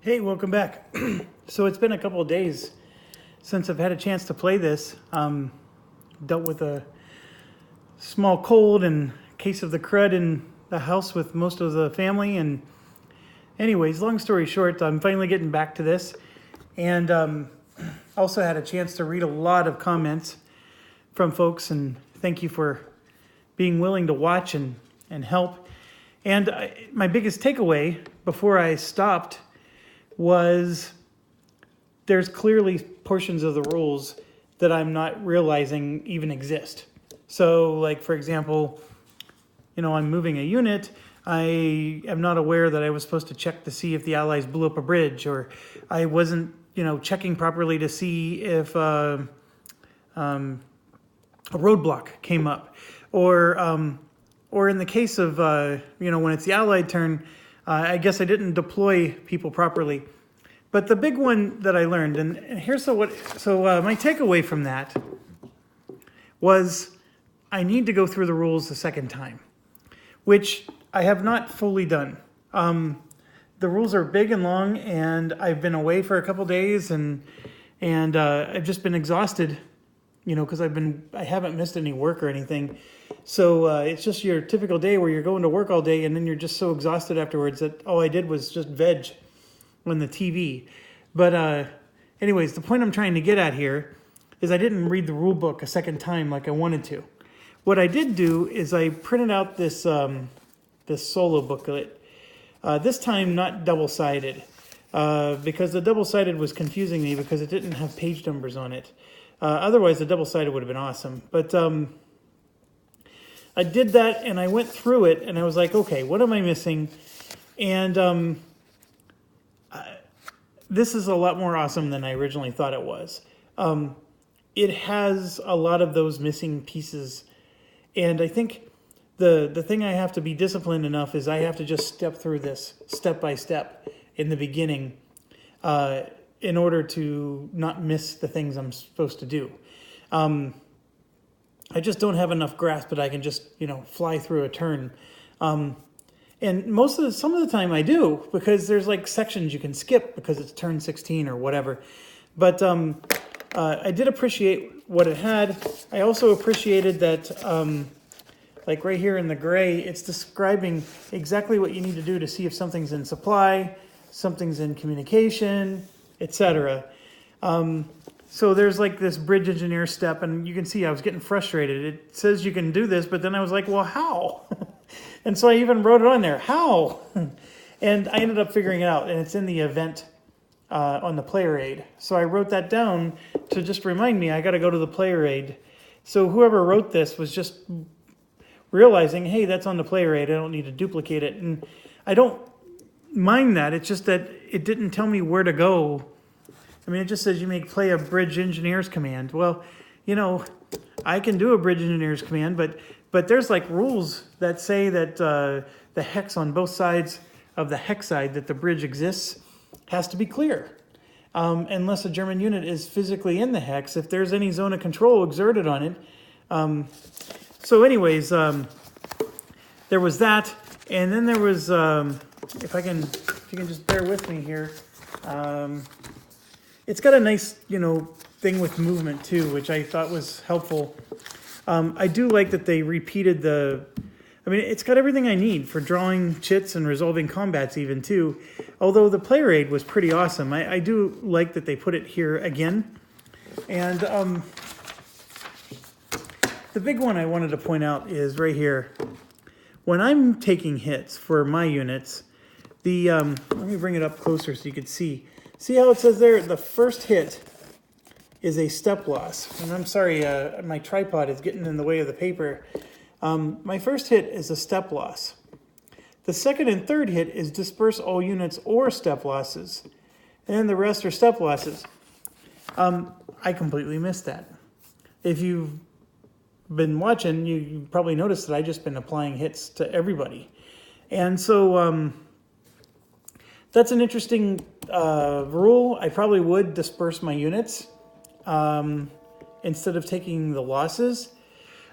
Hey, welcome back. So it's been a couple of days since I've had a chance to play this. Dealt with a small cold and case of the crud in the house with most of the family. And anyways, long story short, I'm finally getting back to this. And also had a chance to read a lot of comments from folks. And thank you for being willing to watch and help. And my biggest takeaway before I stopped was there's clearly portions of the rules that I'm not realizing even exist. So, like, for example, I'm moving a unit. I am not aware that I was supposed to check to see if the Allies blew up a bridge, or I wasn't, checking properly to see if a roadblock came up. Or in the case of, when it's the Allied turn, I guess I didn't deploy people properly. But the big one that I learned, and here's my takeaway from that was I need to go through the rules a second time, which I have not fully done. The rules are big and long, and I've been away for a couple days, and I've just been exhausted, because I haven't missed any work or anything. So it's just your typical day where you're going to work all day and then you're just so exhausted afterwards that all I did was just veg on the TV. But anyways, the point I'm trying to get at here is I didn't read the rule book a second time like I wanted to. What I did do is I printed out this solo booklet. This time not double-sided, because the double-sided was confusing me because it didn't have page numbers on it. Otherwise, the double-sided would have been awesome. But I did that, and I went through it, and I was like, okay, what am I missing? And this is a lot more awesome than I originally thought it was. It has a lot of those missing pieces, and I think the thing I have to be disciplined enough is I have to just step through this step by step in the beginning in order to not miss the things I'm supposed to do. I just don't have enough grasp that I can just, fly through a turn. And some of the time I do, because there's like sections you can skip because it's turn 16 or whatever. But I did appreciate what it had. I also appreciated that, like right here in the gray, it's describing exactly what you need to do to see if something's in supply, something's in communication, etc. So there's like this bridge engineer step, and you can see I was getting frustrated. It says you can do this, but then I was like, well, how? And so I even wrote it on there, how? And I ended up figuring it out, and it's in the event on the player aid. So I wrote that down to just remind me I got to go to the player aid. So whoever wrote this was just realizing, hey, that's on the player aid. I don't need to duplicate it. And I don't mind that. It's just that it didn't tell me where to go. I mean, it just says you may play a bridge engineers command. Well, I can do a bridge engineers command, but there's like rules that say that the hex on both sides of the hex side that the bridge exists has to be clear. Unless a German unit is physically in the hex, if there's any zone of control exerted on it. So anyways, there was that. And then there was, if you can just bear with me here, it's got a nice, thing with movement too, which I thought was helpful. I do like that they repeated it's got everything I need for drawing chits and resolving combats even too. Although the player aid was pretty awesome. I do like that they put it here again. And the big one I wanted to point out is right here. When I'm taking hits for my units, let me bring it up closer so you can see. See how it says there, the first hit is a step loss. And I'm sorry, my tripod is getting in the way of the paper. My first hit is a step loss. The second and third hit is disperse all units or step losses. And then the rest are step losses. I completely missed that. If you've been watching, you probably noticed that I've just been applying hits to everybody. And so that's an interesting rule. I probably would disperse my units instead of taking the losses.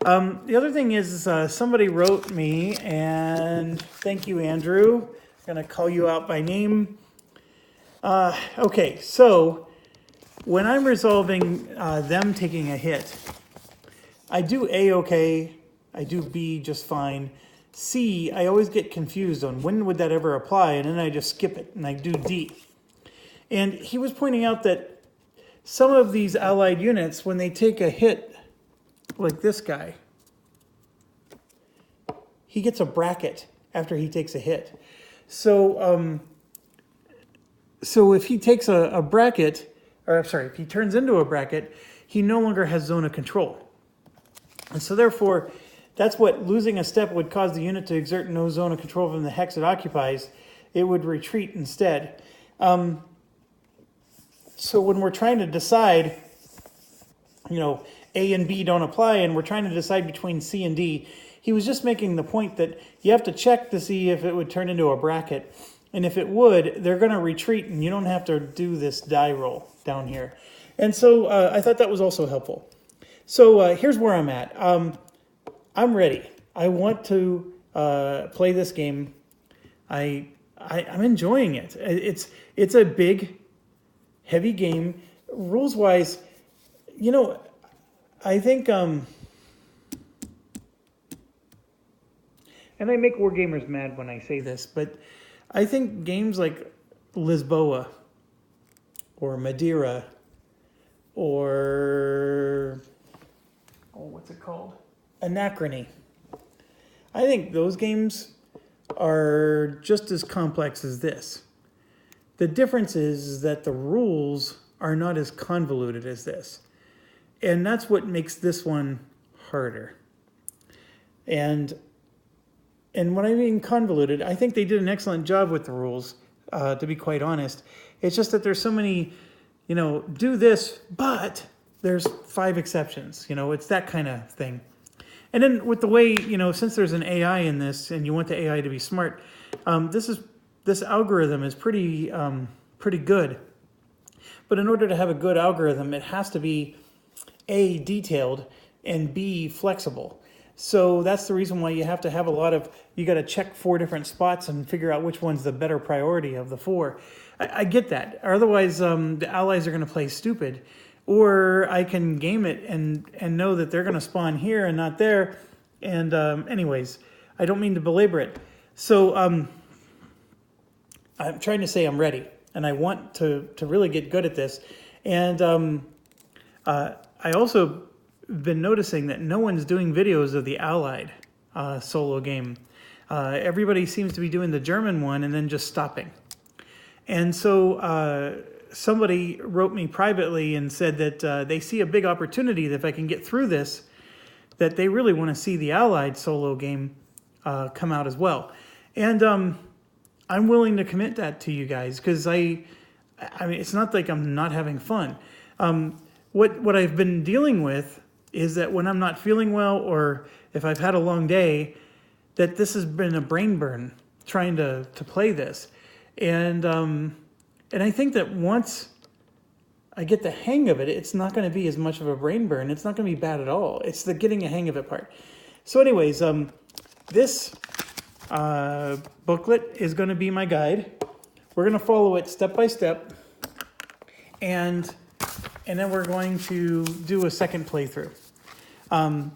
The other thing is somebody wrote me, and thank you, Andrew. I'm going to call you out by name. Okay, so when I'm resolving them taking a hit, I do A okay, I do B just fine. C, I always get confused on when would that ever apply, and then I just skip it and I do D. And he was pointing out that some of these allied units, when they take a hit like this guy, he gets a bracket after he takes a hit. So, so if he takes a bracket, or I'm sorry, if he turns into a bracket, he no longer has zone of control. And so therefore, that's what losing a step would cause the unit to exert no zone of control from the hex it occupies. It would retreat instead. So when we're trying to decide, A and B don't apply, and we're trying to decide between C and D, he was just making the point that you have to check to see if it would turn into a bracket. And if it would, they're going to retreat, and you don't have to do this die roll down here. And so I thought that was also helpful. So here's where I'm at. I'm ready. I want to play this game. I'm enjoying it. It's a big, heavy game. Rules-wise, I think... and I make wargamers mad when I say this, but I think games like Lisboa or Madeira or... what's it called? Anachrony. I think those games are just as complex as this. The difference is that the rules are not as convoluted as this. And that's what makes this one harder. And when I mean convoluted, I think they did an excellent job with the rules, to be quite honest. It's just that there's so many, do this, but there's 5 exceptions. It's that kind of thing. And then with the way, since there's an AI in this and you want the AI to be smart, this algorithm is pretty good. But in order to have a good algorithm, it has to be A, detailed, and B, flexible. So that's the reason why you have to have you got to check 4 different spots and figure out which one's the better priority of the 4. I get that. Otherwise, the allies are going to play stupid. Or I can game it and know that they're going to spawn here and not there. And anyways, I don't mean to belabor it. So I'm trying to say I'm ready. And I want to really get good at this. And I also been noticing that no one's doing videos of the Allied solo game. Everybody seems to be doing the German one and then just stopping. And so somebody wrote me privately and said that they see a big opportunity that if I can get through this, that they really want to see the Allied solo game come out as well. And I'm willing to commit that to you guys because I mean, it's not like I'm not having fun. What I've been dealing with is that when I'm not feeling well or if I've had a long day, that this has been a brain burn trying to play this. And I think that once I get the hang of it, it's not going to be as much of a brain burn. It's not going to be bad at all. It's the getting a hang of it part. So anyways, this booklet is going to be my guide. We're going to follow it step by step. And then we're going to do a second playthrough.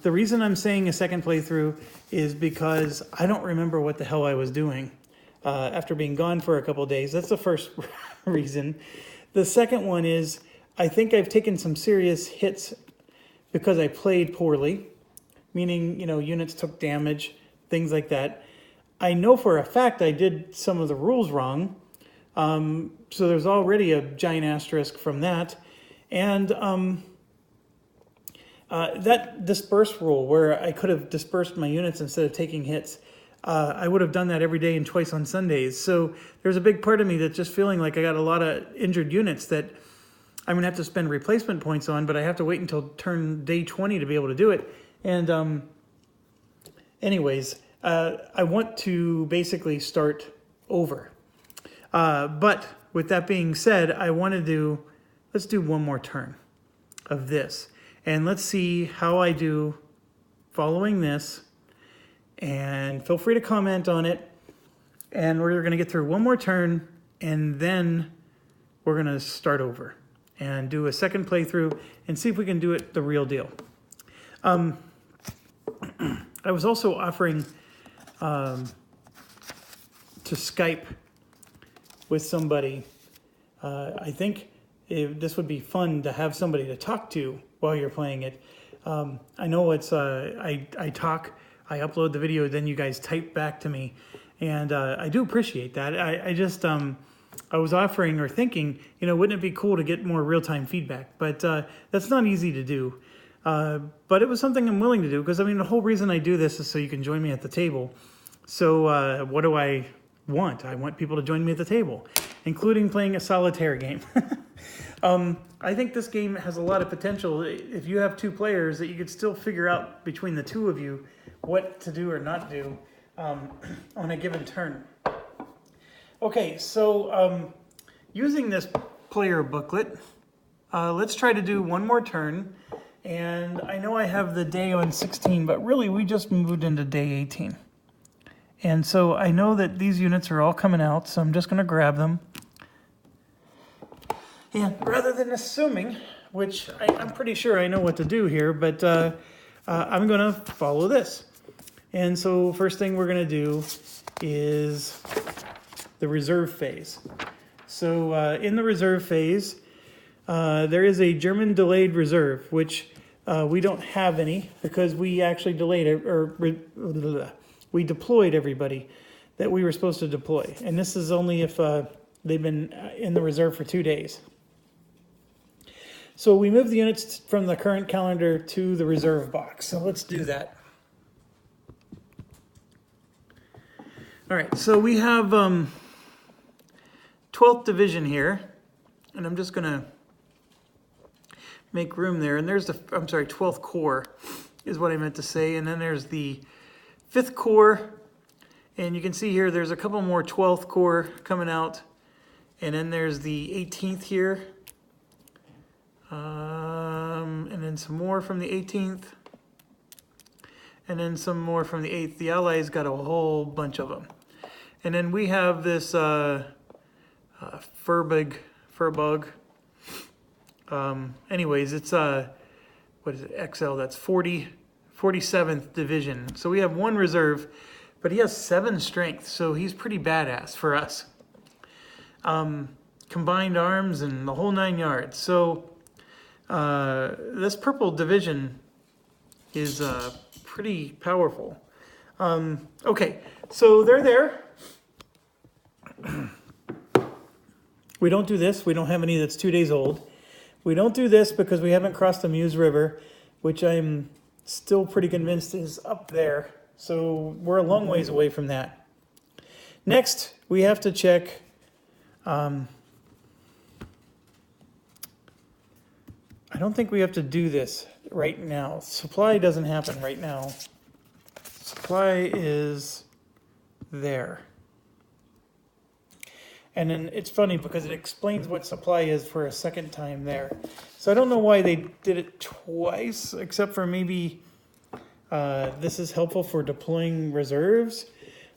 The reason I'm saying a second playthrough is because I don't remember what the hell I was doing after being gone for a couple of days. That's the first reason. The second one is I think I've taken some serious hits because I played poorly, meaning, units took damage, things like that. I know for a fact I did some of the rules wrong. So there's already a giant asterisk from that. And that disperse rule, where I could have dispersed my units instead of taking hits, I would have done that every day and twice on Sundays. So there's a big part of me that's just feeling like I got a lot of injured units that I'm going to have to spend replacement points on, but I have to wait until day 20 to be able to do it. And anyways, I want to basically start over. But with that being said, let's do one more turn of this. And let's see how I do following this. And feel free to comment on it. And we're going to get through one more turn. And then we're going to start over and do a second playthrough and see if we can do it the real deal. I was also offering to Skype with somebody. I think this would be fun to have somebody to talk to while you're playing it. I know it's, I talk, I upload the video, then you guys type back to me. And I do appreciate that. I just, I was offering or thinking, wouldn't it be cool to get more real-time feedback? But that's not easy to do. But it was something I'm willing to do because, the whole reason I do this is so you can join me at the table. So what do I want? I want people to join me at the table, including playing a solitaire game. I think this game has a lot of potential. If you have two players, that you could still figure out between the two of you what to do or not do on a given turn. Okay, so using this player booklet, let's try to do one more turn. And I know I have the day on 16, but really we just moved into day 18. And so I know that these units are all coming out, so I'm just going to grab them. And rather than assuming, which I'm pretty sure I know what to do here, but I'm going to follow this. And so first thing we're going to do is the reserve phase. So in the reserve phase, there is a German delayed reserve, which we don't have any because we actually delayed it, or we deployed everybody that we were supposed to deploy. And this is only if they've been in the reserve for 2 days. So we moved the units from the current calendar to the reserve box. So let's do that. All right, so we have 12th Division here, and I'm just going to make room there. And there's the, 12th Corps is what I meant to say. And then there's the 5th Corps, and you can see here there's a couple more 12th Corps coming out. And then there's the 18th here. And then some more from the 18th. And then some more from the 8th. The Allies got a whole bunch of them. And then we have this Furbug. Anyways, it's what is it? XL. That's 47th Division. So we have one reserve, but he has 7 strength, so he's pretty badass for us. Combined arms and the whole 9 yards. So this purple division is pretty powerful. Okay, so they're there. We don't do this. We don't have any that's 2 days old. We don't do this because we haven't crossed the Meuse River, which I'm still pretty convinced is up there. So we're a long ways away from that. Next, we have to check I don't think we have to do this right now. Supply doesn't happen right now. Supply is there. And then it's funny because it explains what supply is for a second time there. So I don't know why they did it twice, except for maybe this is helpful for deploying reserves.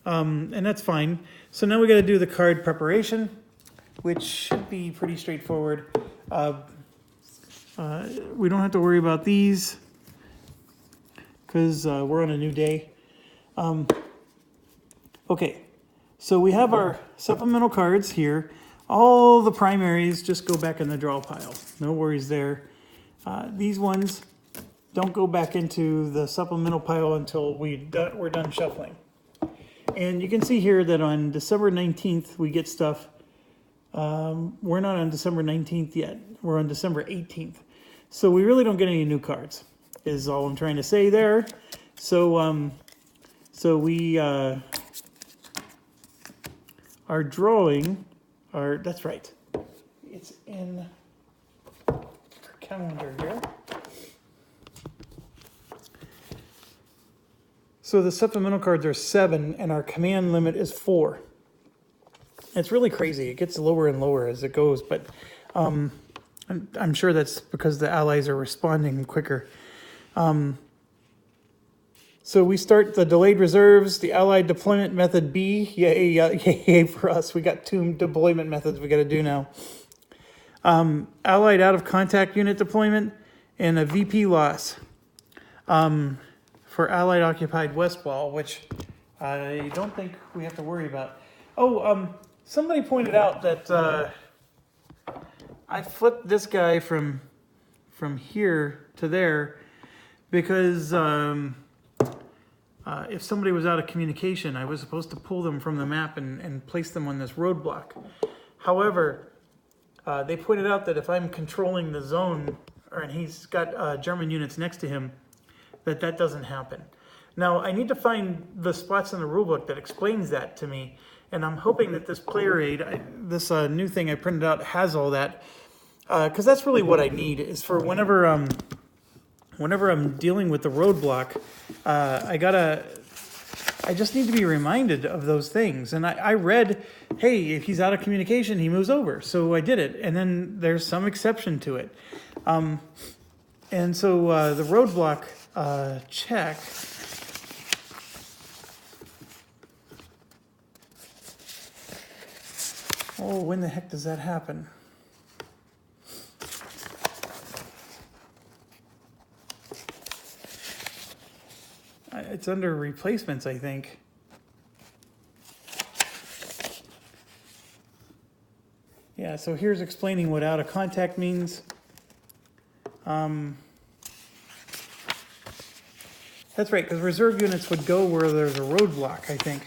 And that's fine. So now we got to do the card preparation, which should be pretty straightforward. We don't have to worry about these because we're on a new day. Okay, so we have our supplemental cards here. All the primaries just go back in the draw pile. No worries there. These ones don't go back into the supplemental pile until we're done shuffling. And you can see here that on December 19th we get stuff. We're not on December 19th yet. We're on December 18th. So we really don't get any new cards, is all I'm trying to say there. So, we are drawing our, that's right. It's in our calendar here. So the supplemental cards are 7 and our command limit is 4. It's really crazy. It gets lower and lower as it goes, but I'm sure that's because the allies are responding quicker. So we start the delayed reserves, the allied deployment method B. Yay for us. We got 2 deployment methods we got to do now. Allied out of contact unit deployment, and a VP loss for Allied occupied West Wall, which I don't think we have to worry about. Oh, somebody pointed out that I flipped this guy from here to there because if somebody was out of communication, I was supposed to pull them from the map and place them on this roadblock. However, they pointed out that if I'm controlling the zone, and he's got German units next to him, that doesn't happen. Now, I need to find the spots in the rulebook that explains that to me, and I'm hoping that this player aid, this new thing I printed out, has all that, because that's really what I need, is for whenever I'm dealing with the roadblock, I just need to be reminded of those things. And I read, hey, if he's out of communication, he moves over. So I did it. And then there's some exception to it. And so the roadblock check. Oh, when the heck does that happen? It's under replacements, I think. Yeah, so here's explaining what out of contact means. That's right, because reserve units would go where there's a roadblock, I think.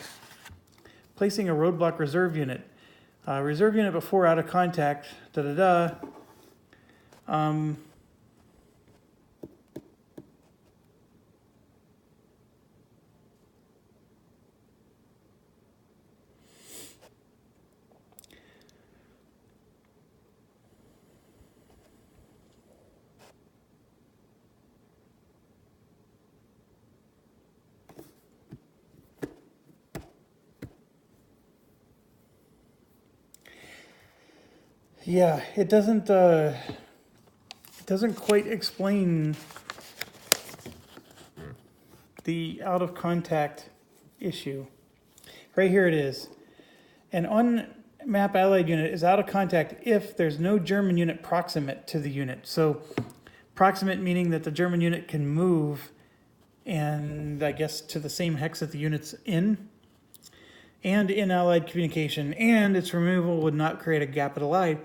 Placing a roadblock reserve unit. Reserve unit before out of contact, da-da-da. Yeah, it doesn't quite explain the out of contact issue. Right here it is. An on-map allied unit is out of contact if there's no German unit proximate to the unit. So proximate meaning that the German unit can move, and I guess to the same hex that the unit's in, and in allied communication, and its removal would not create a gap at allied.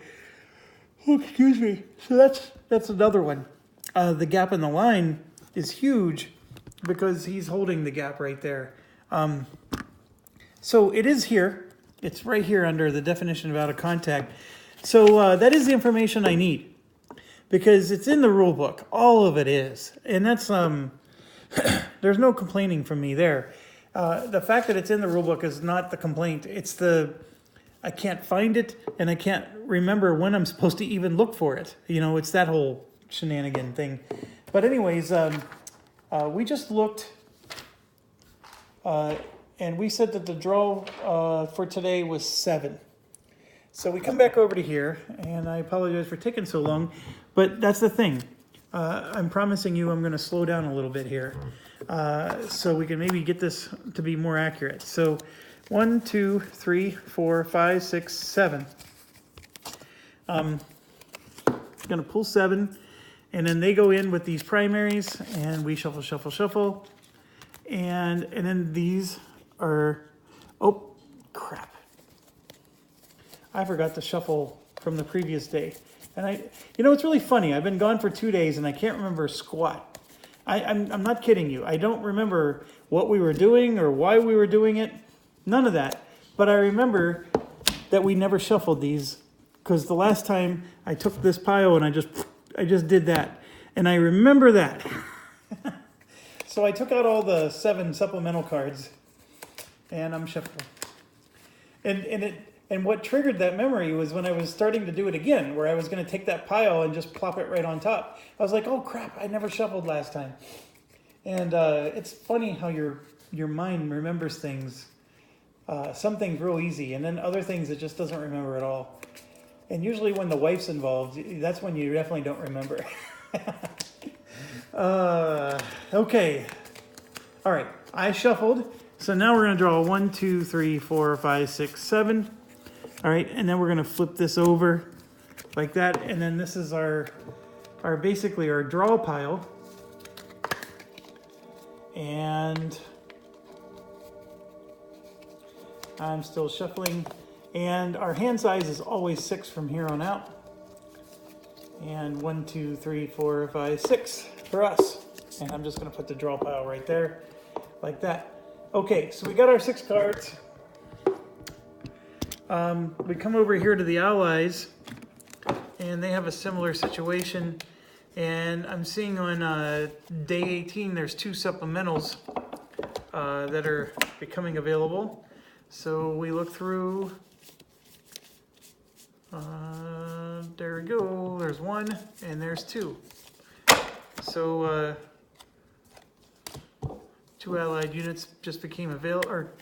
Oh, excuse me. So that's another one. The gap in the line is huge because he's holding the gap right there. So it is here. It's right here under the definition of out of contact. So that is the information I need because it's in the rule book. All of it is. And that's, there's no complaining from me there. The fact that it's in the rulebook is not the complaint. It's I can't find it, and I can't remember when I'm supposed to even look for it. You know, it's that whole shenanigan thing. But anyways, we just looked, and we said that the draw for today was 7. So we come back over to here, and I apologize for taking so long, but that's the thing. I'm promising you I'm going to slow down a little bit here. So we can maybe get this to be more accurate. So 1, 2, 3, 4, 5, 6, 7. I'm going to pull 7, and then they go in with these primaries, and we shuffle, shuffle, shuffle. And then these are, oh, crap. I forgot to shuffle from the previous day. And it's really funny. I've been gone for 2 days, and I can't remember squat. I'm not kidding you. I don't remember what we were doing or why we were doing it. None of that. But I remember that we never shuffled these because the last time I took this pile and I just did that. And I remember that. So I took out all the 7 supplemental cards and I'm shuffling. And what triggered that memory was when I was starting to do it again, where I was going to take that pile and just plop it right on top. I was like, oh crap, I never shuffled last time. And it's funny how your mind remembers things. Some things real easy, and then other things it just doesn't remember at all. And usually when the wife's involved, that's when you definitely don't remember. Okay. All right, I shuffled. So now we're going to draw 1, 2, 3, 4, 5, 6, 7. All right, and then we're going to flip this over like that. And then this is our basically our draw pile. And I'm still shuffling. And our hand size is always 6 from here on out. And 1, 2, 3, 4, 5, 6 for us. And I'm just going to put the draw pile right there, like that. Okay, so we got our 6 cards. We come over here to the Allies, and they have a similar situation. And I'm seeing on day 18, there's 2 supplementals that are becoming available. So we look through. There we go. There's 1, and there's 2. So 2 allied units just became available, or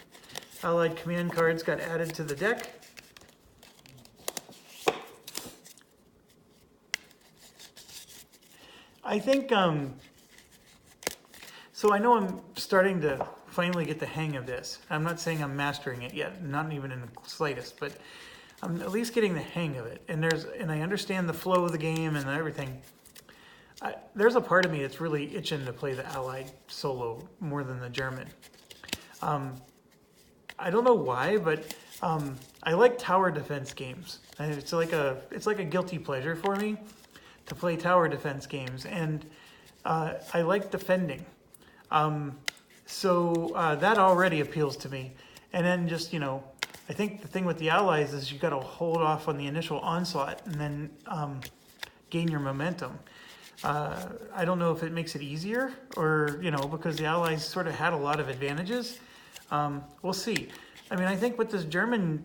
allied command cards got added to the deck. I think, so I know I'm starting to finally get the hang of this. I'm not saying I'm mastering it yet, not even in the slightest, but I'm at least getting the hang of it. And I understand the flow of the game and everything. There's a part of me that's really itching to play the Allied solo more than the German. I don't know why, but I like tower defense games. It's like a guilty pleasure for me to play tower defense games, and I like defending. So that already appeals to me. And then just, I think the thing with the Allies is you got to hold off on the initial onslaught and then gain your momentum. I don't know if it makes it easier or, because the Allies sort of had a lot of advantages. We'll see. I mean, I think with this German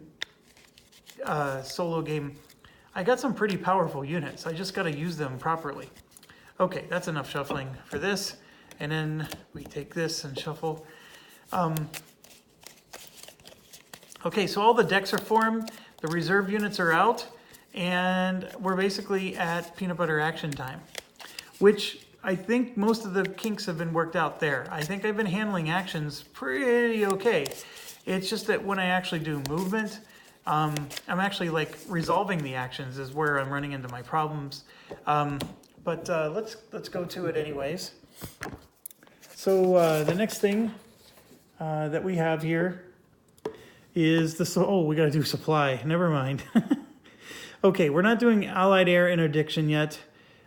solo game, I got some pretty powerful units. I just got to use them properly. Okay, that's enough shuffling for this. And then we take this and shuffle. Okay, so all the decks are formed, the reserve units are out, and we're basically at peanut butter action time, which I think most of the kinks have been worked out there. I think I've been handling actions pretty okay. It's just that when I actually do movement, I'm actually like resolving the actions is where I'm running into my problems. But let's go to it anyways. So the next thing that we have here is we got to do supply. Never mind. Okay, we're not doing Allied Air Interdiction yet.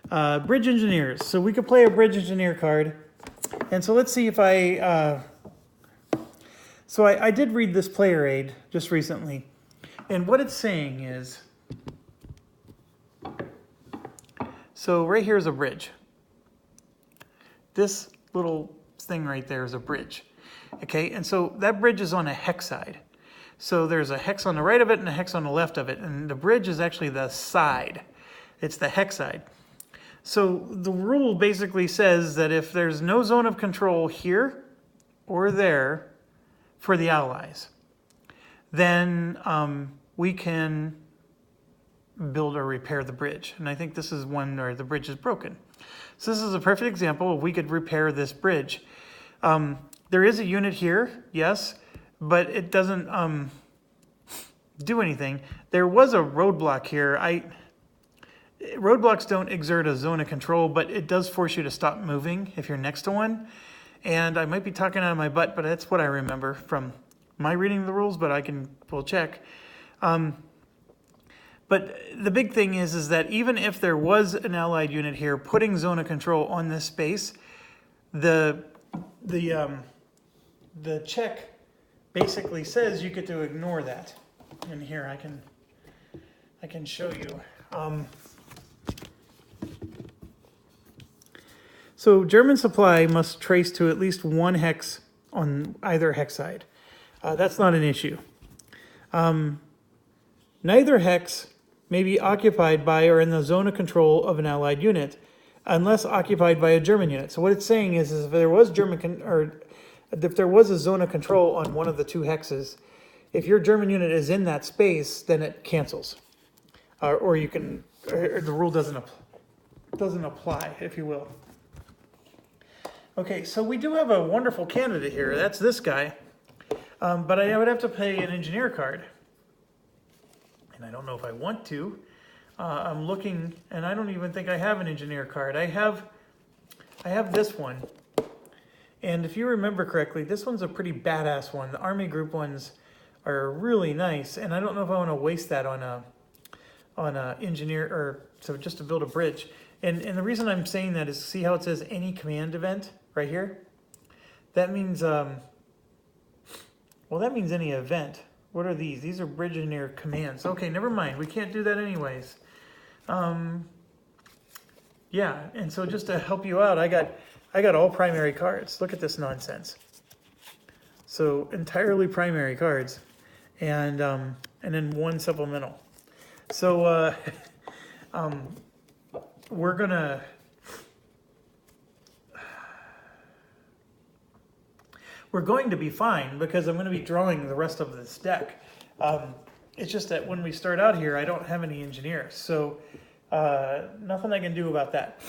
Bridge Engineers. So we could play a Bridge Engineer card. And so let's see if I did read this player aid just recently. And what it's saying is, so right here is a bridge. This little thing right there is a bridge. Okay, and so that bridge is on a hex side. So there's a hex on the right of it and a hex on the left of it. And the bridge is actually the side. It's the hex side. So the rule basically says that if there's no zone of control here or there for the Allies, then we can build or repair the bridge. And I think this is one where the bridge is broken. So this is a perfect example of we could repair this bridge. There is a unit here, yes, but it doesn't do anything. There was a roadblock here. Roadblocks don't exert a zone of control, but it does force you to stop moving if you're next to one. And I might be talking out of my butt, but that's what I remember from my reading of the rules, but we'll check. But the big thing is that even if there was an Allied unit here putting zone of control on this space, the check basically says you get to ignore that. And here I can show you. So German supply must trace to at least one hex on either hex side. That's not an issue. Neither hex may be occupied by or in the zone of control of an Allied unit unless occupied by a German unit. So what it's saying is if there was if there was a zone of control on one of the 2 hexes, if your German unit is in that space, then it cancels. Or the rule doesn't apply, if you will. Okay, so we do have a wonderful candidate here. That's this guy. But I would have to pay an engineer card. And I don't know if I want to. I'm looking, and I don't even think I have an engineer card. I have this one. And if you remember correctly, this one's a pretty badass one. The Army Group ones are really nice, and I don't know if I want to waste that on a engineer, or so just to build a bridge. And the reason I'm saying that is, see how it says any command event right here? That means, well, that means any event. What are these? These are bridge engineer commands. Okay, never mind. We can't do that anyways. Yeah, and so just to help you out, I got all primary cards. Look at this nonsense. So entirely primary cards, and then one supplemental. So we're going to be fine because I'm going to be drawing the rest of this deck. It's just that when we start out here, I don't have any engineers, so nothing I can do about that.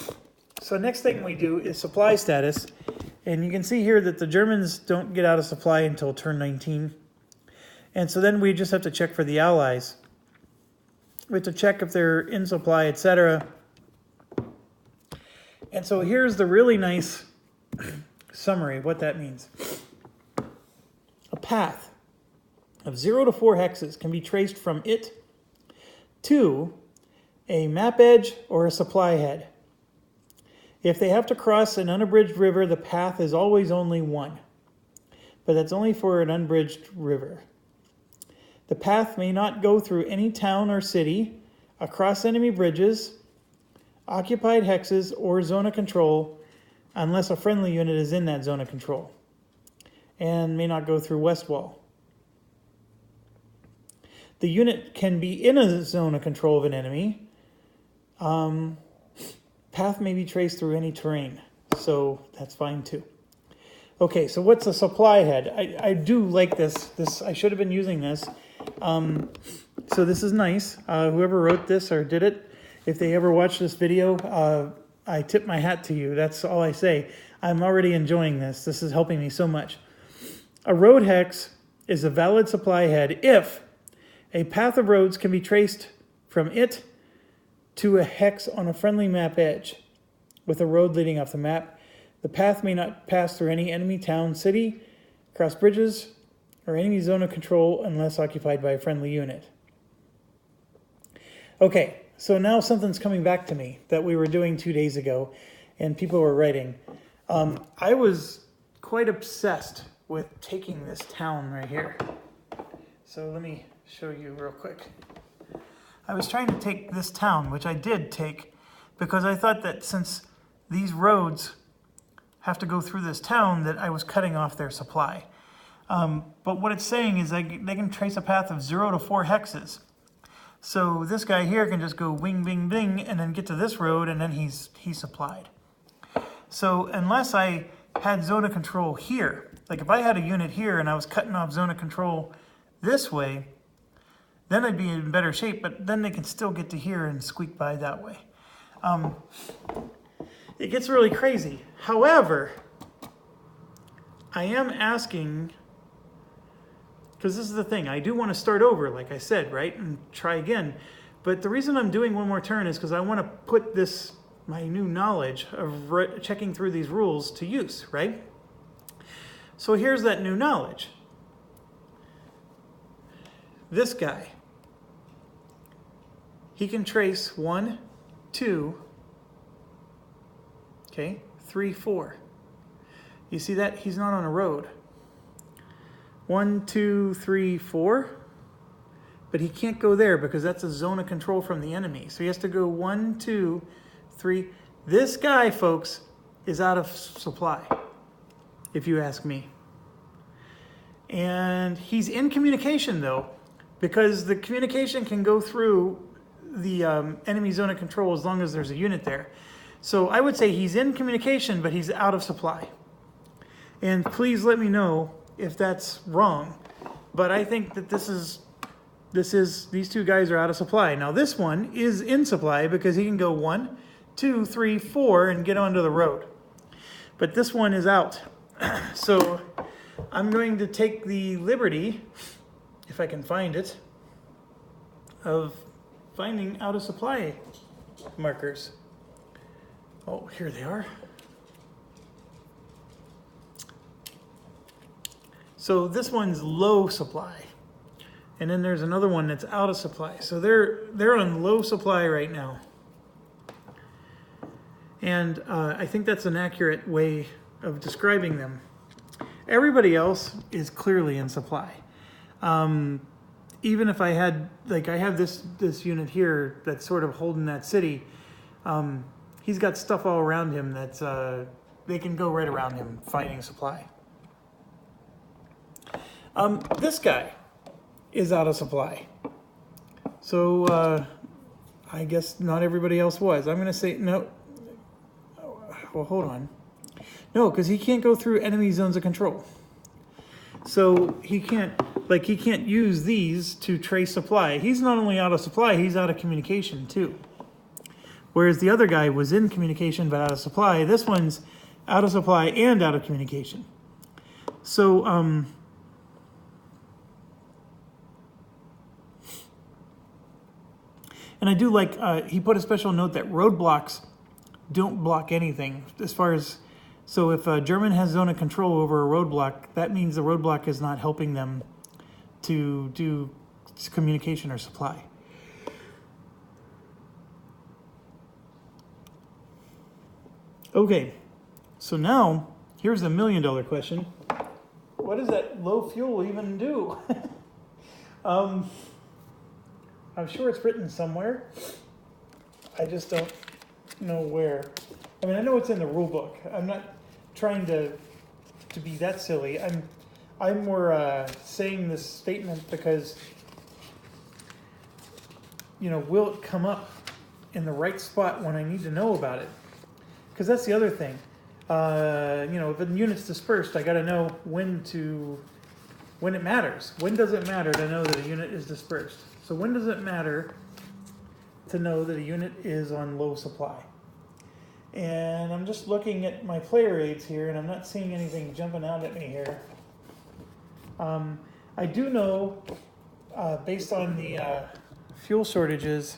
So next thing we do is supply status, and you can see here that the Germans don't get out of supply until turn 19, and so then we just have to check for the Allies. We have to check if they're in supply, etc. And so here's the really nice summary of what that means. A path of 0 to 4 hexes can be traced from it to a map edge or a supply head. If they have to cross an unabridged river, the path is always only 1. But that's only for an unbridged river. The path may not go through any town or city, across enemy bridges, occupied hexes, or zone of control, unless a friendly unit is in that zone of control, and may not go through west wall. The unit can be in a zone of control of an enemy. Path may be traced through any terrain, so that's fine too. Okay, so what's a supply head? I do like this. I should have been using this. So this is nice. Whoever wrote this or did it, if they ever watch this video, I tip my hat to you. That's all I say. I'm already enjoying this. This is helping me so much. A road hex is a valid supply head if a path of roads can be traced from it to a hex on a friendly map edge with a road leading off the map. The path may not pass through any enemy town, city, cross bridges, or enemy zone of control unless occupied by a friendly unit. Okay, so now something's coming back to me that we were doing 2 days ago, and people were writing. I was quite obsessed with taking this town right here. So let me show you real quick. I was trying to take this town, which I did take, because I thought that since these roads have to go through this town, that I was cutting off their supply. But what it's saying is they can trace a path of 0 to 4 hexes. So this guy here can just go wing, bing, bing, and then get to this road, and then he's supplied. So unless I had zone of control here, like if I had a unit here and I was cutting off zone of control this way, then I'd be in better shape, but then they can still get to here and squeak by that way. It gets really crazy. However, I am asking, because this is the thing, I do want to start over, like I said, right, and try again. But the reason I'm doing one more turn is because I want to put this, my new knowledge of checking through these rules to use, right? So here's that new knowledge. This guy, he can trace 1, 2, okay, 3, 4. You see that? He's not on a road. 1, 2, 3, 4. But he can't go there because that's a zone of control from the enemy. So he has to go 1, 2, 3. This guy, folks, is out of supply, if you ask me. And he's in communication, though, because the communication can go through the enemy zone of control as long as there's a unit there. So I would say he's in communication, but he's out of supply. And please let me know if that's wrong. But I think that these two guys are out of supply. Now this one is in supply because he can go 1, 2, 3, 4 and get onto the road. But this one is out. So I'm going to take the liberty, if I can find it, of finding out of supply markers. Oh, here they are. So this one's low supply. And then there's another one that's out of supply. So they're on low supply right now. And I think that's an accurate way of describing them. Everybody else is clearly in supply. Even if I had, like I have this unit here that's sort of holding that city, he's got stuff all around him that's, they can go right around him fighting supply. This guy is out of supply. So I guess not everybody else was. I'm going to say, no. Well, hold on. No, because he can't go through enemy zones of control. So he can't use these to trace supply. He's not only out of supply, he's out of communication too. Whereas the other guy was in communication but out of supply. This one's out of supply and out of communication. So, and I do like, he put a special note that roadblocks don't block anything as far as, so if a German has zone of control over a roadblock, that means the roadblock is not helping them to do communication or supply. Okay, so now here's the $1 million question. What does that low fuel even do? I'm sure it's written somewhere. I just don't know where. I mean, I know it's in the rule book. I'm not trying to be that silly. I'm more saying this statement because, you know, will it come up in the right spot when I need to know about it? Because that's the other thing. You know, if a unit's dispersed, I got to know when it matters. When does it matter to know that a unit is dispersed? So when does it matter to know that a unit is on low supply? And I'm just looking at my player aids here, and I'm not seeing anything jumping out at me here. I do know, based on the fuel shortages,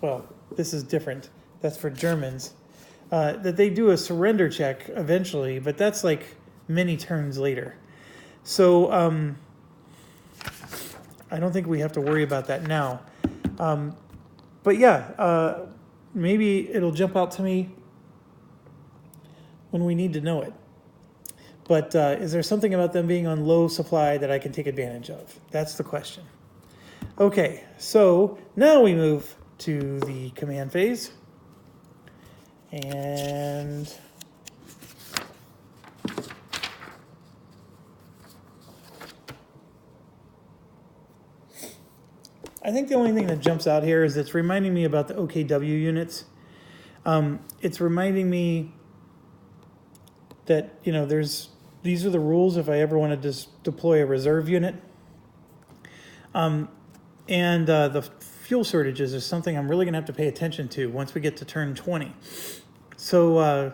well, this is different. That's for Germans. That they do a surrender check eventually, but that's like many turns later. So I don't think we have to worry about that now. But yeah, maybe it'll jump out to me when we need to know it. But is there something about them being on low supply that I can take advantage of? That's the question. Okay, so now we move to the command phase. And I think the only thing that jumps out here is it's reminding me about the OKW units. It's reminding me that, you know, these are the rules if I ever want to just deploy a reserve unit. And the fuel shortages is something I'm really going to have to pay attention to once we get to turn 20. So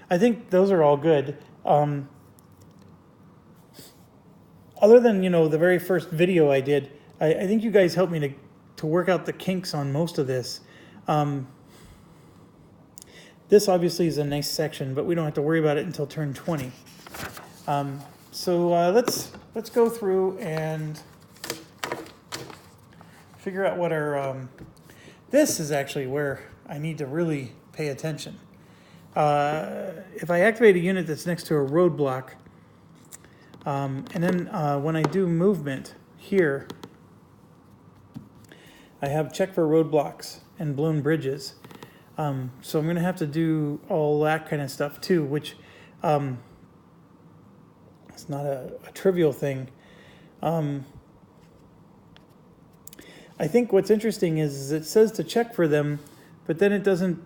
I think those are all good. Other than, you know, the very first video I did, I think you guys helped me to work out the kinks on most of this. This obviously is a nice section, but we don't have to worry about it until turn 20. So let's go through and figure out what our... this is actually where I need to really pay attention. If I activate a unit that's next to a roadblock, and then when I do movement here, I have check for roadblocks and blown bridges. So I'm going to have to do all that kind of stuff too, which it's not a trivial thing. I think what's interesting is it says to check for them, but then it doesn't.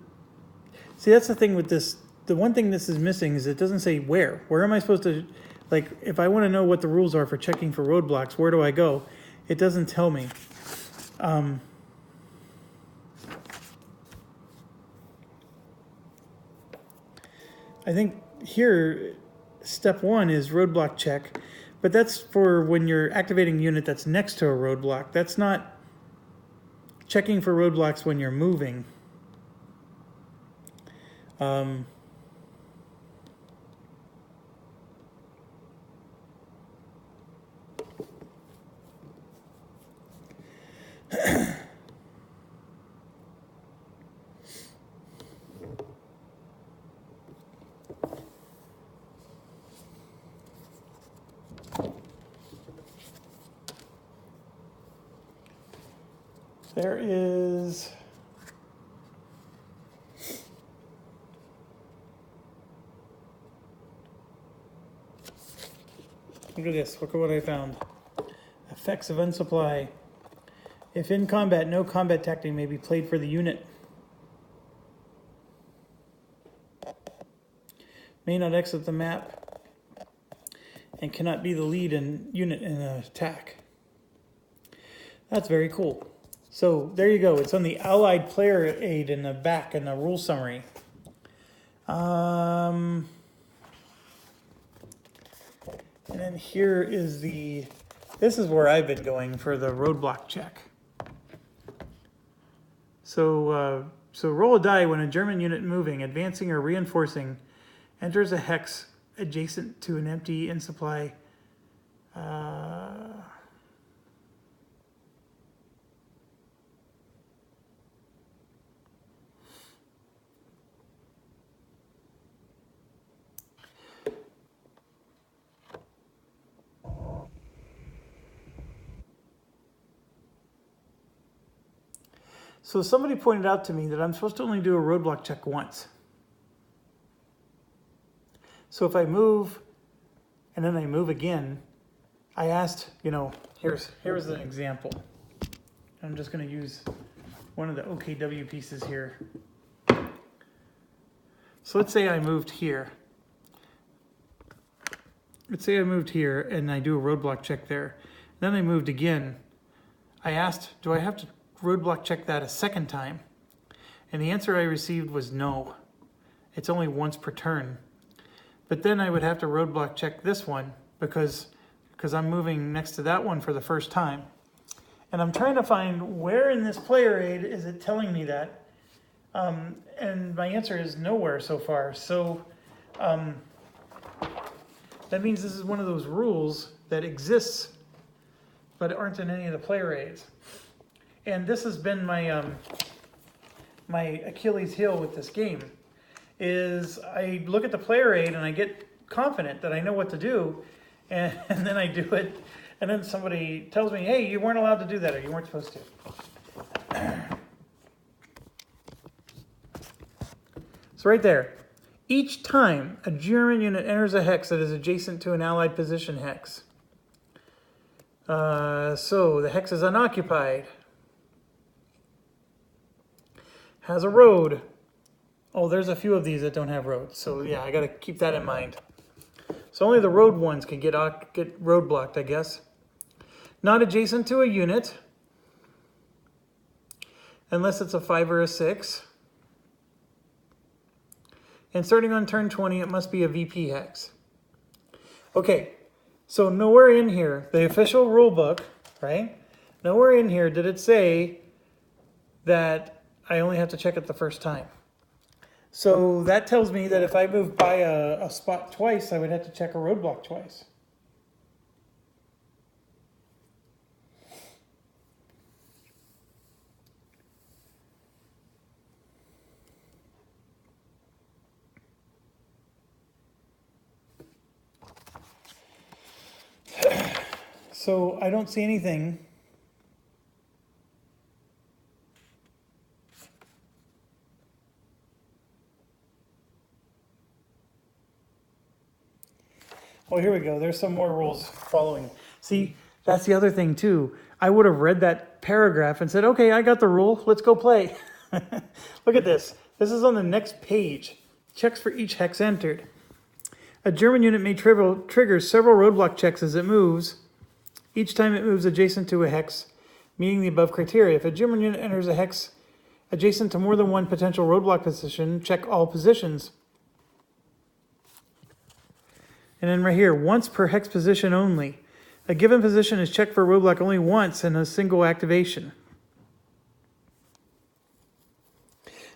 See, that's the thing with this. The one thing this is missing is it doesn't say where. Where am I supposed to, like, if I want to know what the rules are for checking for roadblocks, where do I go? It doesn't tell me. I think here, step 1 is roadblock check, but that's for when you're activating a unit that's next to a roadblock. That's not checking for roadblocks when you're moving. There is look at this, look at what I found. Effects of unsupply. If in combat, no combat tactic may be played for the unit. May not exit the map and cannot be the lead unit in an attack. That's very cool. So there you go. It's on the Allied Player Aid in the back in the rule summary. And then here is this is where I've been going for the roadblock check. So roll a die when a German unit moving, advancing, or reinforcing enters a hex adjacent to an empty in supply. So somebody pointed out to me that I'm supposed to only do a roadblock check once. So if I move and then I move again, I asked, here's an example. I'm just going to use one of the OKW pieces here. So let's say I moved here. Let's say I moved here and I do a roadblock check there. Then I moved again. I asked, do I have to roadblock check that a second time? And the answer I received was no. It's only once per turn. But then I would have to roadblock check this one because I'm moving next to that one for the first time. And I'm trying to find where in this player aid is it telling me that. And my answer is nowhere so far. So that means this is one of those rules that exists but aren't in any of the player aids. And this has been my my Achilles heel with this game, is I look at the player aid and I get confident that I know what to do, and then I do it, and then somebody tells me, hey, you weren't allowed to do that, or you weren't supposed to. So right there, each time a German unit enters a hex that is adjacent to an Allied position hex. So the hex is unoccupied. Has a road. Oh, there's a few of these that don't have roads. So yeah, I got to keep that in mind. So only the road ones can get road blocked, I guess. Not adjacent to a unit, unless it's a 5 or a 6. And starting on turn 20, it must be a VP hex. Okay, so nowhere in here, the official rule book, right? Nowhere in here did it say that I only have to check it the first time. So that tells me that if I move by a spot twice, I would have to check a roadblock twice. So I don't see anything. Oh, here we go. There's some more rules following. See, that's the other thing too. I would have read that paragraph and said, okay, I got the rule. Let's go play. Look at this. This is on the next page. Checks for each hex entered. A German unit may trigger several roadblock checks as it moves. Each time it moves adjacent to a hex, meeting the above criteria. If a German unit enters a hex adjacent to more than one potential roadblock position, check all positions. And then right here, once per hex position only. A given position is checked for roadblock only once in a single activation.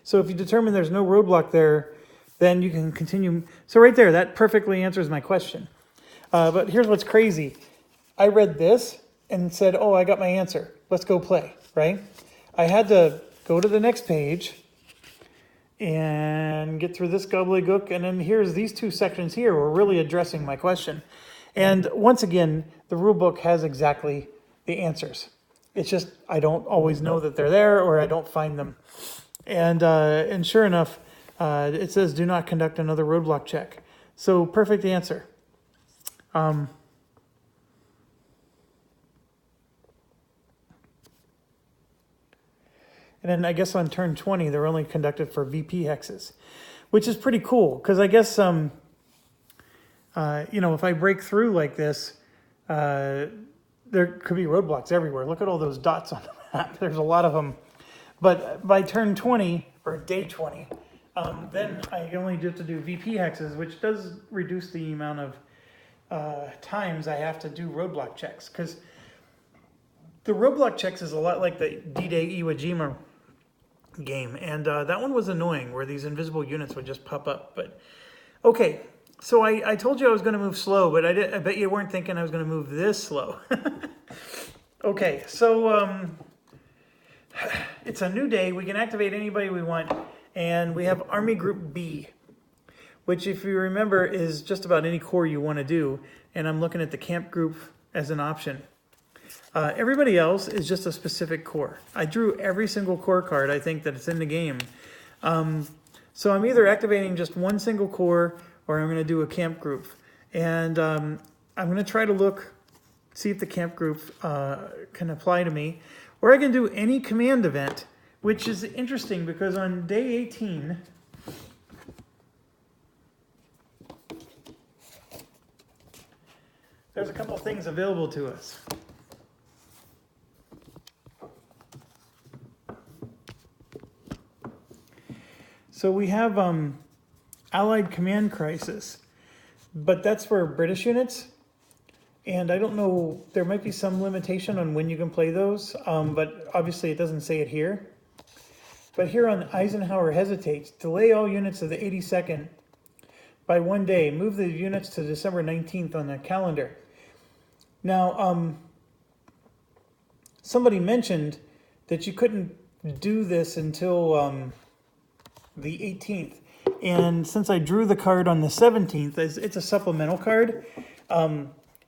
So if you determine there's no roadblock there, then you can continue. So right there, that perfectly answers my question. But here's what's crazy. I read this and said, oh, I got my answer. Let's go play, right? I had to go to the next page and get through this gobbledygook. And then here's these two sections here were really addressing my question. And once again, the rule book has exactly the answers. It's just I don't always know that they're there, or I don't find them. And sure enough, it says do not conduct another roadblock check. So perfect answer. And then I guess on turn 20, they're only conducted for VP hexes, which is pretty cool. Because I guess, if I break through like this, there could be roadblocks everywhere. Look at all those dots on the map. There's a lot of them. But by turn 20, or day 20, then I only have to do VP hexes, which does reduce the amount of times I have to do roadblock checks. Because the roadblock checks is a lot like the D-Day Iwo Jima game, and that one was annoying where these invisible units would just pop up. But okay, so I told you I was going to move slow, but I bet you weren't thinking I was going to move this slow. Okay, so it's a new day. We can activate anybody we want, and we have Army Group B, which, if you remember, is just about any corps you want to do, and I'm looking at the camp group as an option. Everybody else is just a specific corps. I drew every single corps card I think that it's in the game. So I'm either activating just one single corps, or I'm going to do a camp group. And I'm going to try to see if the camp group can apply to me. Or I can do any command event, which is interesting because on day 18, there's a couple things available to us. So we have Allied Command Crisis, but that's for British units. And I don't know, there might be some limitation on when you can play those, but obviously it doesn't say it here. But here on Eisenhower Hesitates, delay all units of the 82nd by 1 day. Move the units to December 19th on the calendar. Now, somebody mentioned that you couldn't do this until the 18th. And since I drew the card on the 17th, it's a supplemental card.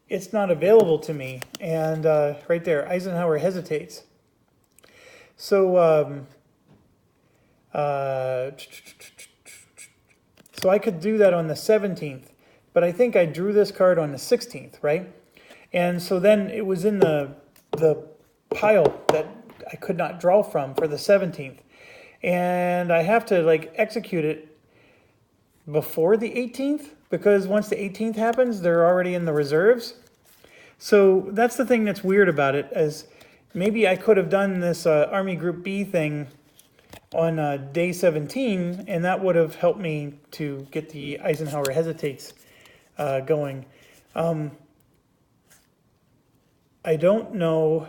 It's not available to me. And right there, Eisenhower Hesitates. So, so I could do that on the 17th, but I think I drew this card on the 16th, right? And so then it was in the pile that I could not draw from for the 17th. And I have to execute it before the 18th, because once the 18th happens, they're already in the reserves. So that's the thing that's weird about it, is maybe I could have done this Army Group B thing on day 17, and that would have helped me to get the Eisenhower Hesitates going. I don't know.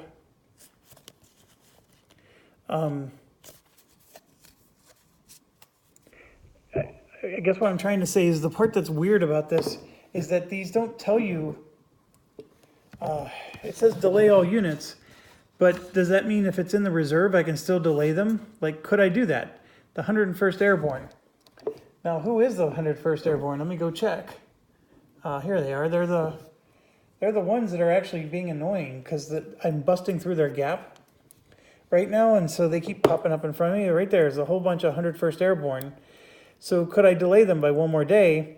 I guess what I'm trying to say is the part that's weird about this is that these don't tell you, it says delay all units, but does that mean if it's in the reserve, I can still delay them? Could I do that? The 101st Airborne. Now, who is the 101st Airborne? Let me go check. Here they are. They're the ones that are actually being annoying because I'm busting through their gap right now, and so they keep popping up in front of me. Right there is a whole bunch of 101st Airborne. So could I delay them by one more day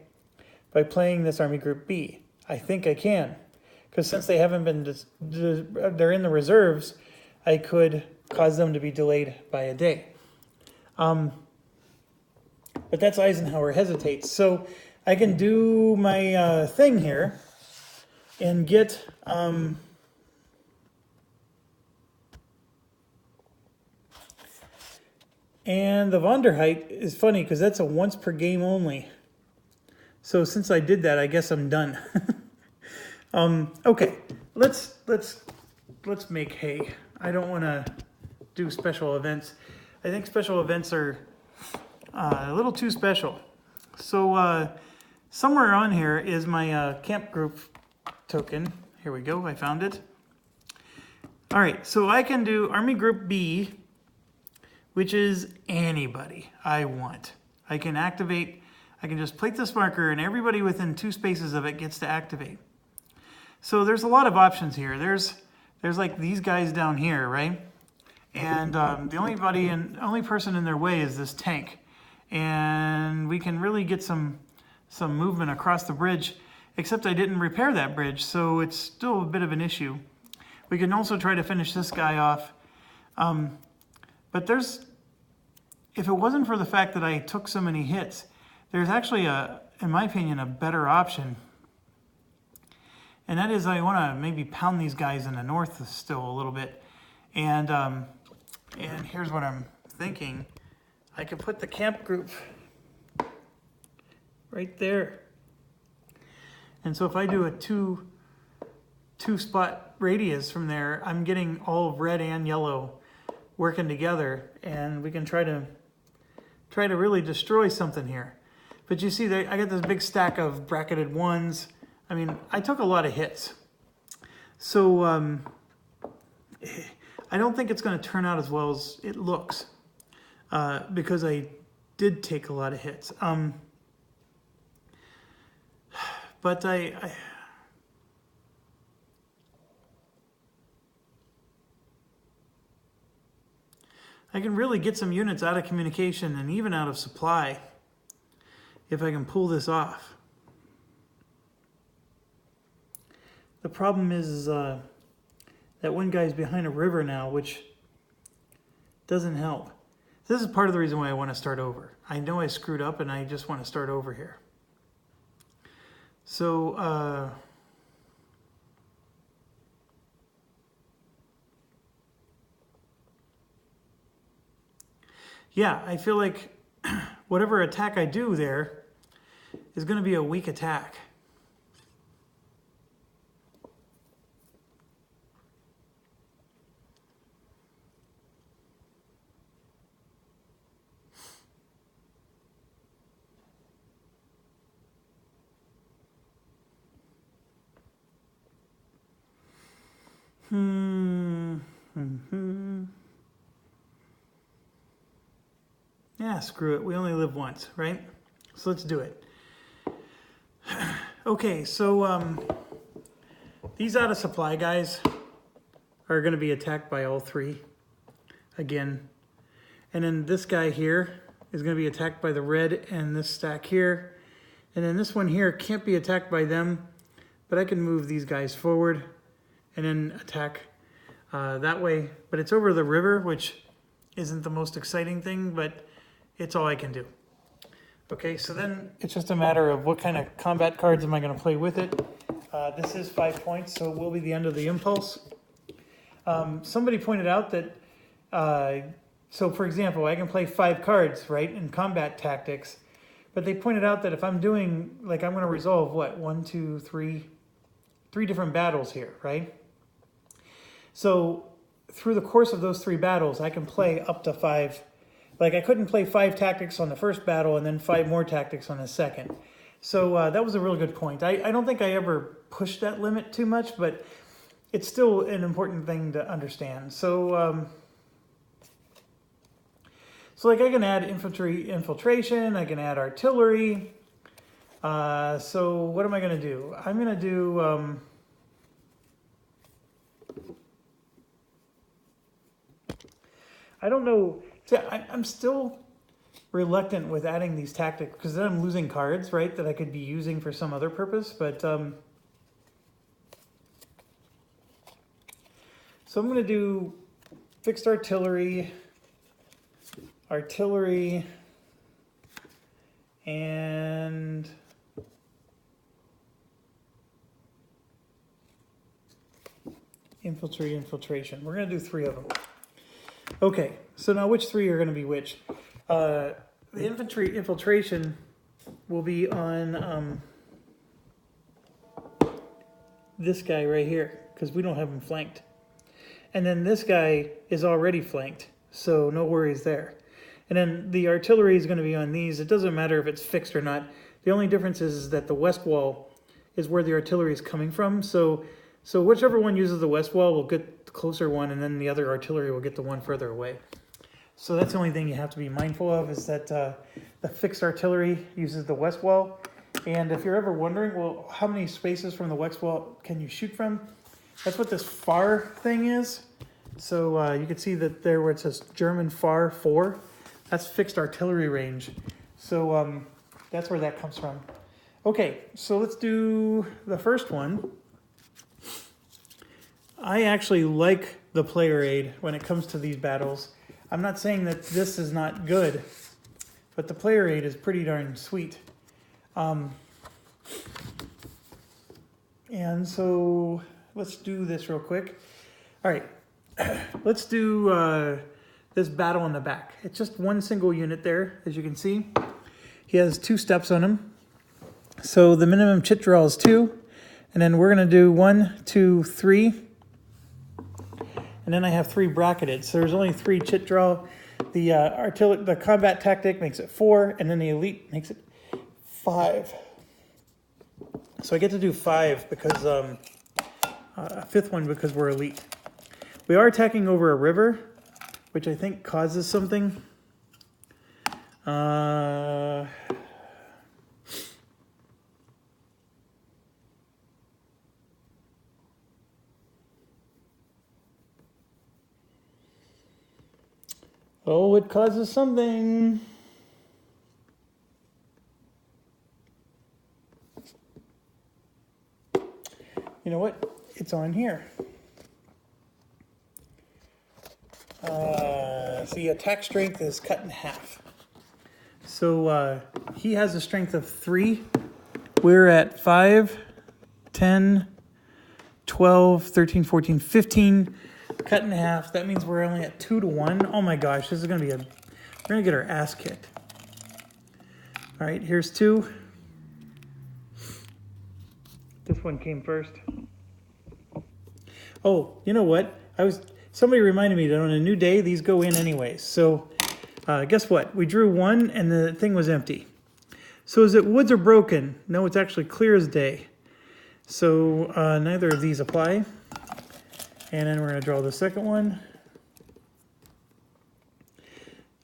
by playing this Army Group B? I think I can. Because since they haven't been, they're in the reserves, I could cause them to be delayed by a day. But that's Eisenhower Hesitates. So I can do my thing here and get... And the Vonderheit is funny because that's a once per game only. So since I did that, I guess I'm done. Okay, let's make hay. I don't want to do special events. I think special events are a little too special. So somewhere on here is my camp group token. Here we go, I found it. All right, so I can do Army Group B, which is anybody I want. I can activate, I can just place this marker and everybody within 2 spaces of it gets to activate. So there's a lot of options here. There's like these guys down here, right? And the only person in their way is this tank. And we can really get some movement across the bridge, except I didn't repair that bridge, so it's still a bit of an issue. We can also try to finish this guy off. But if it wasn't for the fact that I took so many hits, there's actually in my opinion, a better option. And that is I want to maybe pound these guys in the north still a little bit. And here's what I'm thinking. I could put the camp group right there. And so if I do a two spot radius from there, I'm getting all of red and yellow working together, and we can try to really destroy something here. But you see, I got this big stack of bracketed ones. I mean, I took a lot of hits. So I don't think it's going to turn out as well as it looks because I did take a lot of hits. But I can really get some units out of communication and even out of supply if I can pull this off. The problem is that one guy's behind a river now, which doesn't help. This is part of the reason why I want to start over. I know I screwed up and I just want to start over here. So, yeah, I feel like whatever attack I do there is going to be a weak attack. Yeah, screw it. We only live once, right? So let's do it. Okay, so these out of supply guys are going to be attacked by all 3 again. And then this guy here is going to be attacked by the red and this stack here. And then this one here can't be attacked by them, but I can move these guys forward and then attack that way. But it's over the river, which isn't the most exciting thing, but it's all I can do. Okay, so then it's just a matter of what kind of combat cards am I going to play with it. This is 5 points, so it will be the end of the impulse. Somebody pointed out that, so for example, I can play 5 cards, right, in combat tactics, but they pointed out that if I'm doing, like I'm going to resolve, what, 1, 2, 3 different battles here, right? So through the course of those 3 battles, I can play up to 5. Like I couldn't play 5 tactics on the first battle and then 5 more tactics on the second. So that was a really good point. I don't think I ever pushed that limit too much, but it's still an important thing to understand. So, like I can add infiltration, I can add artillery. So what am I going to do? I'm going to do... I don't know. See, I'm still reluctant with adding these tactics because then I'm losing cards, right, that I could be using for some other purpose. But so I'm going to do fixed artillery, and infiltration. We're going to do 3 of them. Okay, so now which 3 are going to be which? The infantry infiltration will be on this guy right here, because we don't have him flanked. And then this guy is already flanked, so no worries there. And then the artillery is going to be on these. It doesn't matter if it's fixed or not. The only difference is that the west wall is where the artillery is coming from. So whichever one uses the west wall will get the closer one, and then the other artillery will get the one further away. So that's the only thing you have to be mindful of, is that the fixed artillery uses the west wall. And if you're ever wondering, well, how many spaces from the west wall can you shoot from? That's what this FAR thing is. So you can see that there where it says German FAR 4, that's fixed artillery range. So that's where that comes from. Okay, so let's do the first one. I actually like the player aid when it comes to these battles. I'm not saying that this is not good, but the player aid is pretty darn sweet. And so let's do this real quick. All right, let's do this battle in the back. It's just one single unit there, as you can see. He has 2 steps on him. So the minimum chit draw is 2. And then we're going to do 1, 2, 3. And then I have 3 bracketed. So there's only 3 chit draw. The combat tactic makes it 4. And then the elite makes it 5. So I get to do 5 because a 5th one because we're elite. We are attacking over a river, which I think causes something. Oh, it causes something. You know what? It's on here. See, attack strength is cut in half. So he has a strength of 3. We're at 5, 10, 12, 13, 14, 15. Cut in half. That means we're only at 2 to 1. Oh my gosh, this is going to be we're going to get our ass kicked. All right, here's 2. This one came first. Oh, you know what? Somebody reminded me that on a new day, these go in anyways. So guess what? We drew 1 and the thing was empty. So is it woods or broken? No, it's actually clear as day. So neither of these apply. And then we're going to draw the second one.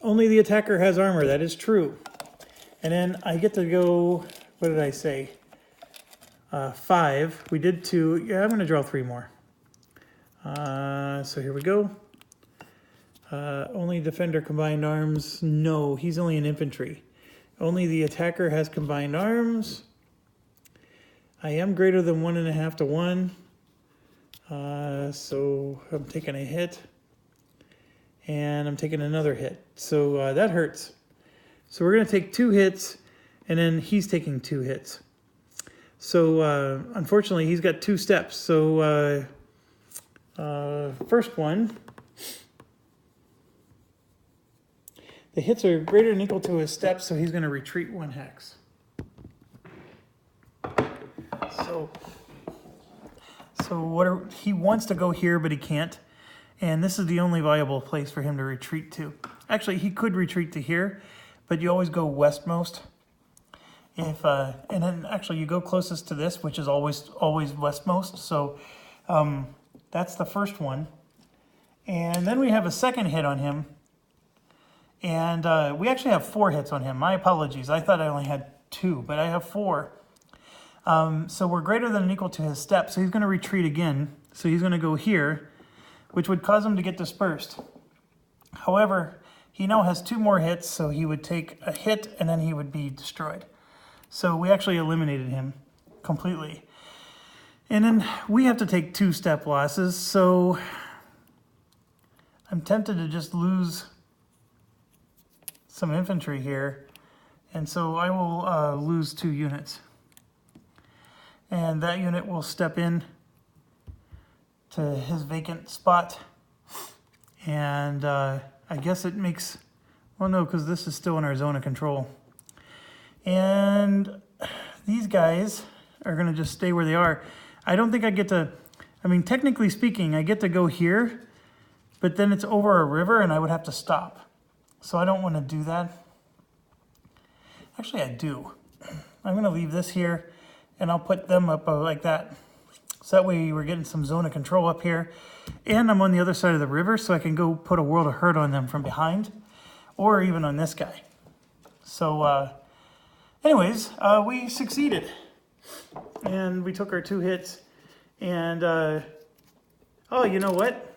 Only the attacker has armor. That is true. And then I get to go, what did I say? 5. We did 2. Yeah, I'm going to draw 3 more. So here we go. Only defender combined arms. No, he's only an infantry. Only the attacker has combined arms. I am greater than 1.5 to 1. So I'm taking a hit. And I'm taking another hit. So that hurts. So we're going to take 2 hits. And then he's taking 2 hits. So unfortunately, he's got 2 steps. So first one, the hits are greater than equal to his steps, so he's going to retreat 1 hex. So he wants to go here, but he can't. And this is the only viable place for him to retreat to. Actually, he could retreat to here, but you always go westmost. And then actually you go closest to this, which is always westmost. So that's the first one. And then we have a second hit on him. And we actually have 4 hits on him. My apologies. I thought I only had 2, but I have 4. So we're greater than or equal to his step. So he's going to retreat again. So he's going to go here, which would cause him to get dispersed. However, he now has 2 more hits, so he would take a hit and then he would be destroyed. So we actually eliminated him completely. And then we have to take 2 step losses, so I'm tempted to just lose some infantry here. And so I will lose 2 units. And that unit will step in to his vacant spot. And I guess it makes, well no, because this is still in our zone of control. And these guys are going to just stay where they are. I don't think I get to, I mean, technically speaking, I get to go here, but then it's over a river and I would have to stop. So I don't want to do that. Actually, I do. I'm going to leave this here, and I'll put them up like that. So that way we're getting some zone of control up here. And I'm on the other side of the river, so I can go put a world of hurt on them from behind, or even on this guy. So anyways, we succeeded. And we took our 2 hits. And, oh, you know what?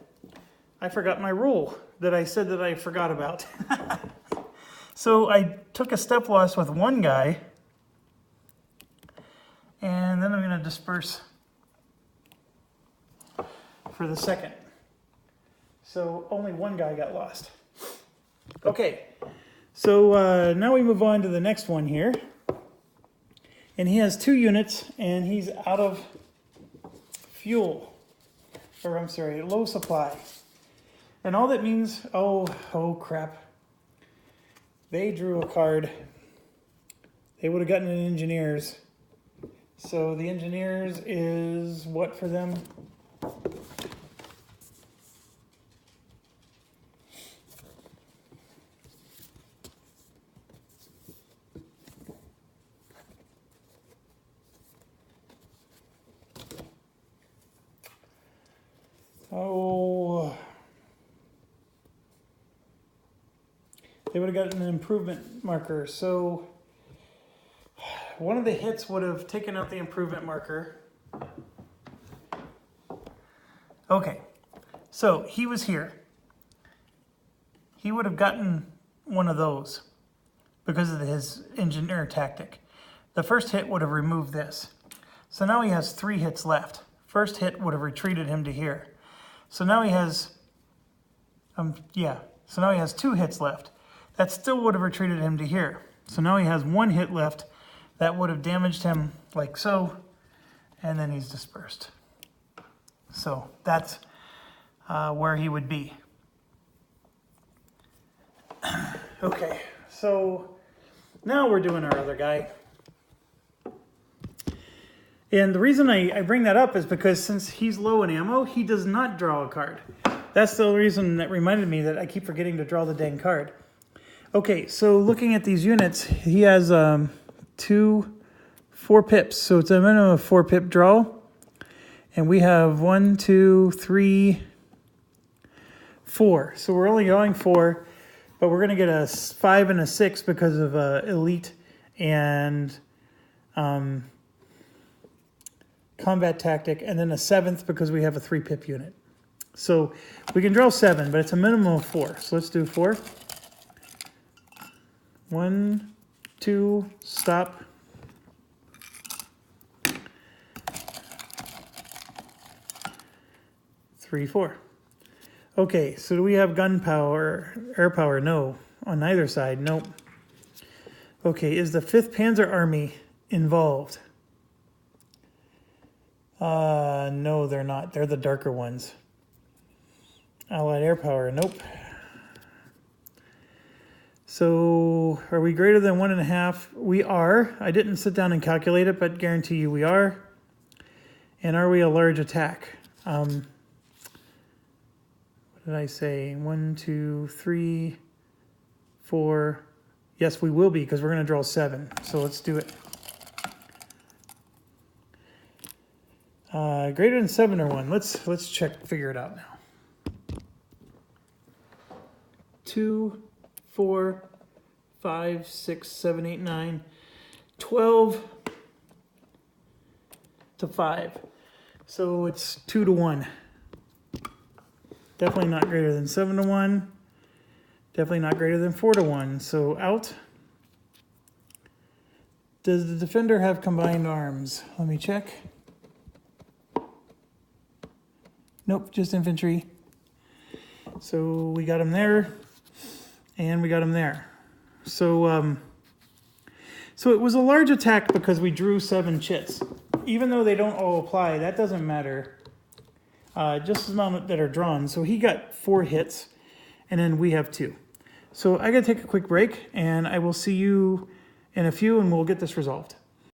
I forgot my rule that I said that I forgot about. So I took a step loss with one guy, and then I'm going to disperse for the second. So only one guy got lost. Okay, so now we move on to the next one here. And he has 2 units, and he's out of fuel. Or I'm sorry, low supply. And all that means, oh crap. They drew a card. They would have gotten an engineers. So the engineers is what for them? Oh, they would have gotten an improvement marker. So one of the hits would have taken out the improvement marker. Okay, so he was here. He would have gotten one of those because of his engineer tactic. The first hit would have removed this. So now he has 3 hits left. First hit would have retreated him to here. So now he has, so now he has 2 hits left. That still would have retreated him to here. So now he has 1 hit left that would have damaged him like so, and then he's dispersed. So that's where he would be. Okay, so now we're doing our other guy. And the reason I bring that up is because since he's low in ammo, he does not draw a card. That's the reason that reminded me that I keep forgetting to draw the dang card. Okay, so looking at these units, he has 4 pips. So it's a minimum of 4 pip draw. And we have 1, 2, 3, 4. So we're only going 4, but we're going to get a 5 and a 6 because of elite and combat tactic, and then a 7th because we have a 3 pip unit. So we can draw 7, but it's a minimum of 4. So let's do 4. 1, 2, stop. 3, 4. Okay, so do we have gun power, air power? No. On either side, nope. Okay, is the 5th Panzer Army involved? No, they're not. They're the darker ones. Allied air power, nope. So, are we greater than 1.5? We are. I didn't sit down and calculate it, but guarantee you we are. And are we a large attack? What did I say? 1, 2, 3, 4. Yes, we will be because we're going to draw 7. So let's do it. Greater than 7 or 1. Let's check, figure it out now. 2, 4, 5, 6, 7, 8, 9, 12 to 5. So it's 2 to 1. Definitely not greater than 7 to 1. Definitely not greater than 4 to 1. So out. Does the defender have combined arms? Let me check. Nope, just infantry. So we got him there, and we got him there. So so it was a large attack because we drew 7 chits. Even though they don't all apply, that doesn't matter. Just the amount that are drawn. So he got 4 hits, and then we have 2. So I gotta take a quick break, and I will see you in a few, and we'll get this resolved.